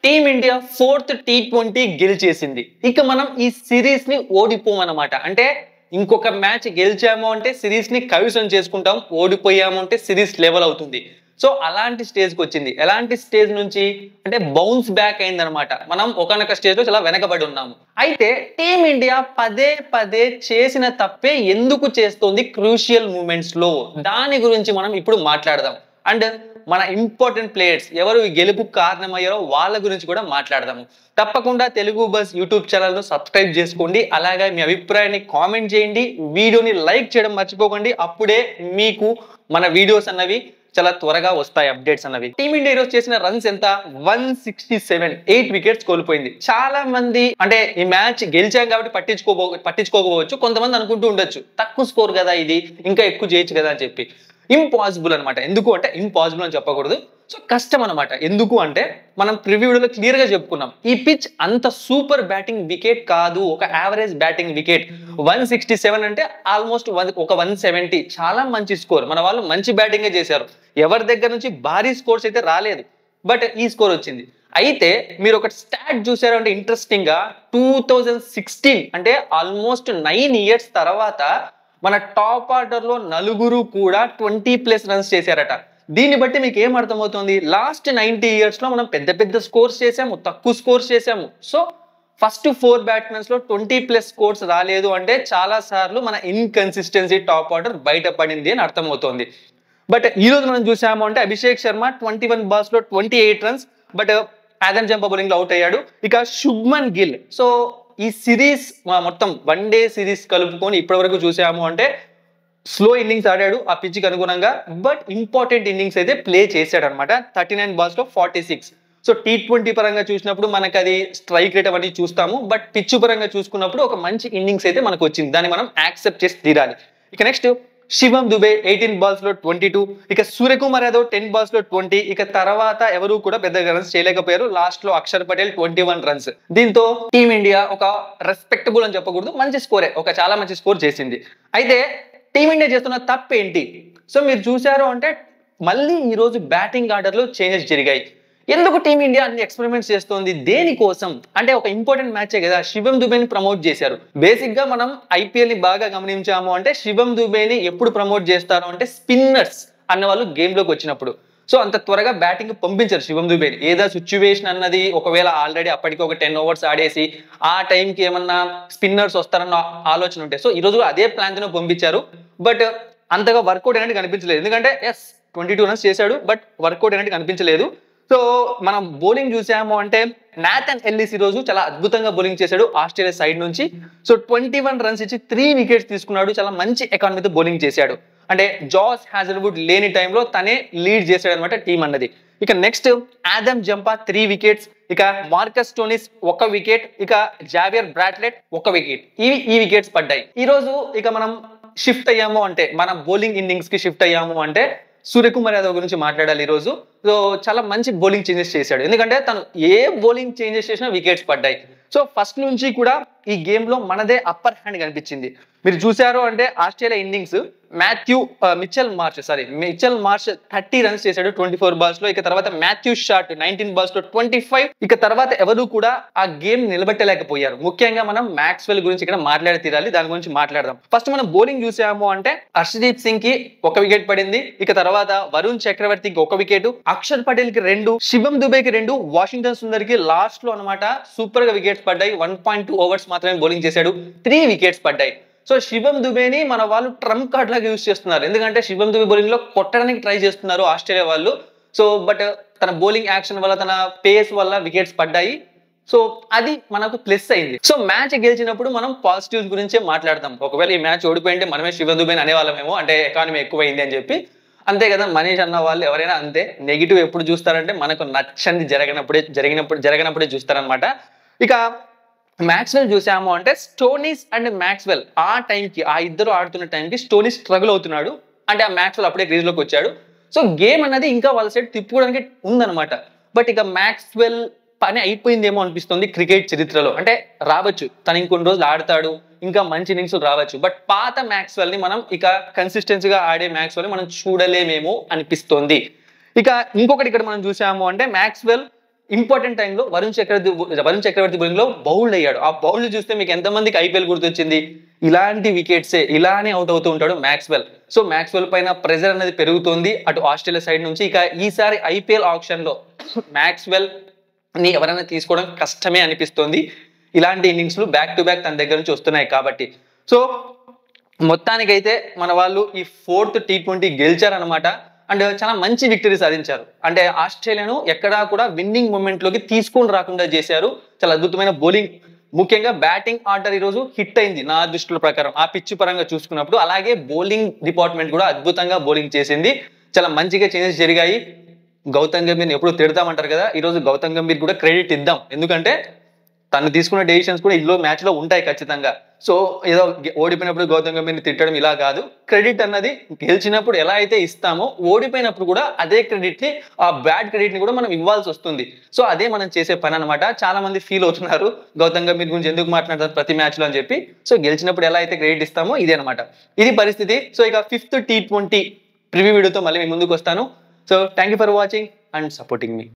Team India 4th T20 గెలిచేసింది. ఇక మనం ఈ సిరీస్ ని ఓడిపోమన్నమాట. అంటే ఇంకొక మ్యాచ్ గెలిచాము అంటే సిరీస్ ని కైవసం చేసుకుంటాం, ఓడిపోయాము అంటే సిరీస్ లెవెల్ అవుతుంది. సో అలాంటి స్టేజ్కి వచ్చింది. ఎలాంటి స్టేజ్ నుంచి అంటే బౌన్స్ బ్యాక్ అయిందనమాట. మనం ఒకనొక స్టేజ్ లో చాలా వెనకబడి ఉన్నాము. అయితే టీమిండియా పదే పదే చేసిన తప్పే ఎందుకు చేస్తోంది క్రూషియల్ మూమెంట్స్ లో, దాని గురించి మనం ఇప్పుడు మాట్లాడదాం. అండ్ మన ఇంపార్టెంట్ ప్లేయర్స్ ఎవరు ఈ గెలుపు కారణమయ్యారో వాళ్ళ గురించి కూడా మాట్లాడదాము. తప్పకుండా తెలుగు బస్ యూట్యూబ్ ఛానల్ ను సబ్స్క్రైబ్ చేసుకోండి. అలాగే మీ అభిప్రాయాన్ని కామెంట్ చేయండి, వీడియోని లైక్ చేయడం మర్చిపోకండి. అప్పుడే మీకు మన వీడియోస్ అన్నవి చాలా త్వరగా వస్తాయి, అప్డేట్స్ అన్నవి. టీమిండియా ఈరోజు చేసిన రన్స్ ఎంత? 167, 8 వికెట్స్ కోల్పోయింది. చాలా మంది అంటే ఈ మ్యాచ్ గెలిచాం కాబట్టి పట్టించుకోకపోవచ్చు, కొంతమంది అనుకుంటూ ఉండొచ్చు తక్కువ స్కోర్ కదా ఇది, ఇంకా ఎక్కువ చేయొచ్చు కదా అని చెప్పి. ఇంపాసిబుల్ అనమాట. ఎందుకు అంటే ఇంపాసిబుల్ అని చెప్పకూడదు, సో కష్టం అనమాట. ఎందుకు అంటే మనం ప్రివ్యూలో క్లియర్ గా చెప్పుకున్నాం, ఈ పిచ్ అంత సూపర్ బ్యాటింగ్ వికెట్ కాదు, ఒక యావరేజ్ బ్యాటింగ్ వికెట్. 167 అంటే ఆల్మోస్ట్ ఒక 170, చాలా మంచి స్కోర్. మన వాళ్ళు మంచి బ్యాటింగే చేశారు, ఎవరి దగ్గర నుంచి భారీ స్కోర్స్ అయితే రాలేదు, బట్ ఈ స్కోర్ వచ్చింది. అయితే మీరు ఒక స్టాట్ చూసారు అంటే ఇంట్రెస్టింగ్ గా 2016 అంటే ఆల్మోస్ట్ 9 years తర్వాత మన టాప్ ఆర్డర్ లో నలుగురు కూడా 20+ రన్స్ చేశారట. దీన్ని బట్టి మీకు ఏం అర్థమవుతుంది, లాస్ట్ 90 years లో మనం పెద్ద పెద్ద స్కోర్స్ చేసాము, తక్కువ స్కోర్స్ చేసాము. సో ఫస్ట్ 4 బ్యాట్స్మెన్స్ లో 20+ స్కోర్స్ రాలేదు అంటే చాలా సార్లు మన ఇన్కన్సిస్టెన్సీ టాప్ ఆర్డర్ బయటపడింది అని అర్థమవుతోంది. బట్ ఈ రోజు మనం చూసాము అంటే అభిషేక్ శర్మ 21 balls లో 28 runs, but Adam Zampa bowling లో అవుట్ అయ్యాడు. ఇక శుభ్మన్ గిల్, సో ఈ సిరీస్ మొత్తం వన్డే సిరీస్ కలుపుకొని ఇప్పటి వరకు చూసాము అంటే స్లో ఇన్నింగ్స్ ఆడాడు ఆ పిచ్కి అనుగుణంగా, బట్ ఇంపార్టెంట్ ఇన్నింగ్స్ అయితే ప్లే చేశాడు అనమాట. 39 balls లో 46. సో T20 పరంగా చూసినప్పుడు మనకు అది స్ట్రైక్ రేట్ అవన్నీ చూస్తాము, బట్ పిచ్ పరంగా చూసుకున్నప్పుడు ఒక మంచి ఇన్నింగ్స్ అయితే మనకు వచ్చింది, దాన్ని మనం యాక్సెప్ట్ చేసి తీరాలి. ఇక నెక్స్ట్ శివం దుబే 18 balls లో 22, ఇక సూర్యకుమార్ యాదవ్ 10 balls లో 20, ఇక తర్వాత ఎవరు కూడా పెద్దగా రన్స్ చేయలేకపోయారు. లాస్ట్ లో అక్షర్ పటేల్ 21 runs. దీంతో టీమిండియా ఒక రెస్పెక్టబుల్ అని చెప్పకూడదు, మంచి స్కోరే, ఒక చాలా మంచి స్కోర్ చేసింది. అయితే టీమిండియా చేస్తున్న తప్పు ఏంటి? సో మీరు చూసారు అంటే మళ్ళీ ఈ రోజు బ్యాటింగ్ ఆర్డర్ లో చేంజెస్ జరిగాయి. ఎందుకు టీమిండియా అన్ని ఎక్స్పెరిమెంట్స్ చేస్తోంది, దేనికోసం అంటే ఒక ఇంపార్టెంట్ మ్యాచే కదా, శివం దుబేని ప్రమోట్ చేశారు. బేసిక్ గా మనం ఐపీఎల్ ని బాగా గమనించాము అంటే శివం దుబేని ఎప్పుడు ప్రమోట్ చేస్తారు అంటే స్పిన్నర్స్ అన్న వాళ్ళు గేమ్ లోకి వచ్చినప్పుడు. సో అంత త్వరగా బ్యాటింగ్ పంపించారు శివం దుబేని. ఏదో సిచ్యువేషన్ అన్నది ఒకవేళ ఆల్రెడీ అప్పటికి ఒక 10 overs ఆడేసి ఆ టైంకి ఏమన్నా స్పిన్నర్స్ వస్తారన్న ఆలోచన ఉంటే, సో ఈ రోజు అదే ప్లాన్ తో పంపించారు. బట్ అంతగా వర్కౌట్ అనేది కనిపించలేదు, ఎందుకంటే 22 runs చేశాడు, బట్ వర్కౌట్ అనేది కనిపించలేదు. సో మనం బౌలింగ్ చూసాము అంటే నాథన్ ఎల్లిస్ ఈ రోజు చాలా అద్భుతంగా బౌలింగ్ చేశాడు ఆస్ట్రేలియా సైడ్ నుంచి. సో 21 runs ఇచ్చి 3 wickets తీసుకున్నాడు, చాలా మంచి ఎకానమీతో బౌలింగ్ చేశాడు. అంటే జాస్ హ్యాజల్వుడ్ లేని టైంలో తనే లీడ్ చేశాడు అనమాట టీం అన్నది. ఇక నెక్స్ట్ ఆదమ్ జంపా 3 wickets, ఇక మార్కస్ స్టోనిస్ 1 wicket, ఇక జావియర్ బ్రాట్లెట్ 1 wicket. ఈ వికెట్స్ పడ్డాయి. ఈ రోజు ఇక మనం షిఫ్ట్ అయ్యాము అంటే మన బౌలింగ్ ఇన్నింగ్స్ కి షిఫ్ట్ అయ్యాము అంటే సూర్యకుమార్ యాదవ్ గురించి మాట్లాడాలి. ఈ రోజు సో చాలా మంచి బౌలింగ్ చేంజెస్ చేశాడు, ఎందుకంటే తను ఏ బౌలింగ్ చేంజెస్ చేసినా వికెట్స్ పడ్డాయి. సో ఫస్ట్ నుంచి కూడా ఈ గేమ్ లో మనదే అప్పర్ హ్యాండ్ కనిపించింది. మీరు చూసారు అంటే Australia innings Mitchell Marsh 30 runs చేశాడు 24 balls లో. ఇక తర్వాత మాథ్యూ షాట్ 19 balls లో 25. ఇక తర్వాత ఎవరు కూడా ఆ గేమ్ నిలబెట్టలేకపోయారు. ముఖ్యంగా మనం మ్యాక్స్వెల్ గురించి ఇక్కడ మాట్లాడి తీరాలి, దాని గురించి మాట్లాడదాం. ఫస్ట్ మనం బౌలింగ్ చూసాము అంటే హర్షదీప్ సింగ్ కి 1 wicket పడింది, ఇక తర్వాత వరుణ్ చక్రవర్తికి 1 wicket, అక్షర్ పటేల్ కి 2, శివం దుబేకి 2, వాషింగ్టన్ సుందర్ కి లాస్ట్ లో అనమాట సూపర్ గా వికెట్స్ పడ్డాయి. 1.2 overs మాత్రమే బౌలింగ్ చేశాడు, 3 wickets పడ్డాయి. సో శివం దుబేని మన వాళ్ళు ట్రంప్ కార్డ్ లాగా యూజ్ చేస్తున్నారు, ఎందుకంటే శివం దుబే బౌలింగ్ లో కొట్టడానికి ట్రై చేస్తున్నారు ఆస్ట్రేలియా వాళ్ళు. సో బట్ తన బౌలింగ్ యాక్షన్ వల్ల, తన పేస్ వల్ల వికెట్స్ పడ్డాయి. సో అది మనకు ప్లస్ అయింది. సో మ్యాచ్ గెలిచినప్పుడు మనం పాజిటివ్స్ గురించే మాట్లాడతాం. ఒకవేళ ఈ మ్యాచ్ ఓడిపోయింటే మనమే శివం దుబేని అనేవాళ్ళమేమో, అంటే ఎకానమీ ఎక్కువైంది అని చెప్పి. అంతే కదా, మనీష్ అన్న వాళ్ళు ఎవరైనా అంతే, నెగిటివ్ ఎప్పుడు చూస్తారంటే మనకు నచ్చంది జరగనప్పుడే చూస్తారనమాట. ఇక మ్యాక్స్వెల్ చూసాము అంటే స్టోనిస్ అండ్ మ్యాక్స్వెల్ ఆ టైంకి, ఆ ఇద్దరు ఆడుతున్న టైంకి స్టోనిస్ స్ట్రగుల్ అవుతున్నాడు, అంటే ఆ మ్యాక్స్వెల్ అప్పుడే క్రీజ్ లోకి వచ్చాడు. సో గేమ్ అనేది ఇంకా వాళ్ళ సైడ్ తిప్పుకోవడానికి ఉందన్నమాట. బట్ ఇక మ్యాక్స్వెల్ పని అయిపోయిందేమో అనిపిస్తుంది క్రికెట్ చరిత్రలో. అంటే రావచ్చు, తను ఇంకొన్ని రోజులు ఆడతాడు, ఇంకా మంచి ఇన్నింగ్స్ రావచ్చు, బట్ పాత మ్యాక్స్వెల్ ని మనం ఇక కన్సిస్టెన్సీగా ఆడే మ్యాక్స్వెల్ ని మనం చూడలేమేమో అనిపిస్తోంది. ఇక ఇంకొకటి ఇక్కడ మనం చూసాము అంటే మ్యాక్స్వెల్ ఇంపార్టెంట్ టైంలో వరుణ్ చక్రవర్తి బౌలింగ్ లో బౌల్డ్ అయ్యాడు. ఆ బౌల్డ్ చూస్తే మీకు ఎంతమందికి ఐపీఎల్ గుర్తొచ్చింది? ఇలాంటి వికెట్సే, ఇలానే అవుట్ అవుతూ ఉంటాడు మ్యాక్స్వెల్. సో మ్యాక్స్వెల్ పైన ప్రెజర్ అనేది పెరుగుతుంది అటు ఆస్ట్రేలియా సైడ్ నుంచి. ఇక ఈసారి ఐపీఎల్ ఆప్షన్ లో మ్యాక్స్వెల్ ని ఎవరైనా తీసుకోవడం కష్టమే అనిపిస్తోంది. ఇలాంటి ఇన్నింగ్స్ బ్యాక్ టు బ్యాక్ తన దగ్గర నుంచి వస్తున్నాయి కాబట్టి. సో మొత్తానికైతే మన వాళ్ళు ఈ 4th T20 గెలిచారనమాట. అండ్ చాలా మంచి విక్టరీ సాధించారు. అంటే ఆస్ట్రేలియాను ఎక్కడా కూడా విన్నింగ్ మూమెంట్ లోకి తీసుకొని రాకుండా చేశారు. చాలా అద్భుతమైన బౌలింగ్, ముఖ్యంగా బ్యాటింగ్ ఆర్డర్ ఈరోజు హిట్ అయింది నా దృష్టిల ప్రకారం ఆ పిచ్ పరంగా చూసుకున్నప్పుడు. అలాగే బౌలింగ్ డిపార్ట్మెంట్ కూడా అద్భుతంగా బౌలింగ్ చేసింది. చాలా మంచిగా చేంజెస్ జరిగాయి. గౌతమ్ గంభీర్ని ఎప్పుడు తిడతామంటారు కదా, ఈరోజు గౌతమ్ గంభీర్ కూడా క్రెడిట్ ఇద్దాం. ఎందుకంటే తను తీసుకున్న డెసిషన్స్ కూడా ఇందులో మ్యాచ్ లో ఉంటాయి ఖచ్చితంగా. సో ఏదో ఓడిపోయినప్పుడు గౌతమ్ గంభీర్ని తిట్టడం ఇలా కాదు. క్రెడిట్ అన్నది గెలిచినప్పుడు ఎలా అయితే ఇస్తామో, ఓడిపోయినప్పుడు కూడా అదే క్రెడిట్ ని, ఆ బ్యాడ్ క్రెడిట్ ని కూడా మనం ఇవ్వాల్సి వస్తుంది. సో అదే మనం చేసే పని అనమాట. చాలా మంది ఫీల్ అవుతున్నారు గౌతమ్ గంభీర్ గురించి ఎందుకు మాట్లాడతారు ప్రతి మ్యాచ్ లో అని చెప్పి. సో గెలిచినప్పుడు ఎలా అయితే క్రెడిట్ ఇస్తామో ఇదే అనమాట, ఇది పరిస్థితి. సో ఇక 5th T20 ప్రివ్యూ వీడియోతో మళ్ళీ మీ ముందుకు వస్తాను. So thank you for watching and supporting me.